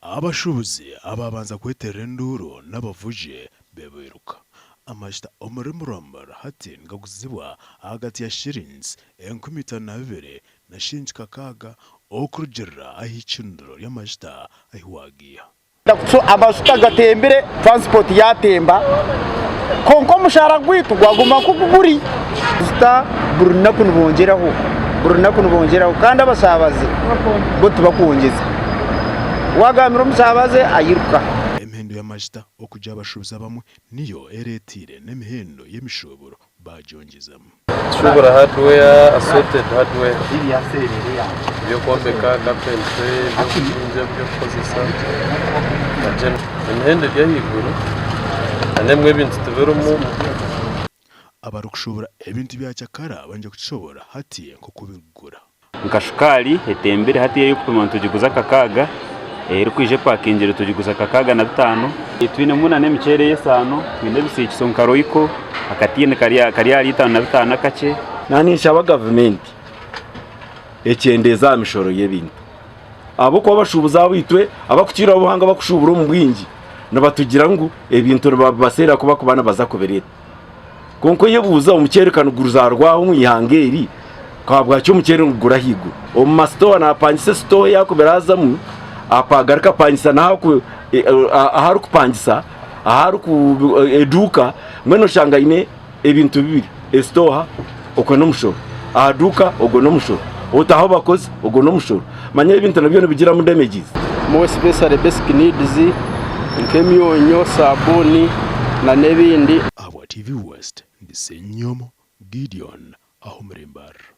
Abashuubuzi ababanza kwetera enduru n'abavuje beberuka amashita omuri Mbarara hati ngaguzibwa hagati ya shillings 12,000 na shillings 600 okurugirira ah'icundiro y'amashita ahiwagiya. So abashuta gatembere transport yatemba konko mushara gwitu gwaguma kuguri sta buruna kunubongeraho kandi abasabaze bo tubakongeza wagamira umusabaze ayiruka emihendo y'amashita okuja abashuubuzi bamwe niyo eretire n'emihendo y'emishuuburo bajongezamo shubura hardware assorted hardware byo kombeka carpentry byo kozesa emihendo y'ahiguru anemwe bintu tuverumu abarukushobora ebintu byacyakara banje kushobora hatiye nko kubigura nkashukali etembere hatiye y'ukupima tugiguza kakaga kwije pakingiro tugiguza kakaga na 5 twine muna n'emicere y'esano twine bisikiso nkaroyiko akatine kari ari 5 na 5 akace nanisha aba government ecyendeza amishoro y'ebintu abo ko bashubuza abitwe abakukira ubuhanga bakushubura mu bwingi nabatugira ngo ebintu babasera kuba kubana bazakoberera konko yebuza umukerekano guruzarwaho mwihangeri kwabwa cyo mukere ngura higo o masto na pangise store yakuberazamu apagaruka pangisa naho aharu kupangisa aharu ku eduka mweno shangaine ebintu bibiri estoha uko no mushoro ahaduka ugo no mushoro utaho bakoze ugo no mushoro manye ibintu nabyo bigira mu damages mo special basic needs nk'emyonyo sabuni na nebindi abo TV West ndisenyomo Gideon aho muri Mbarara.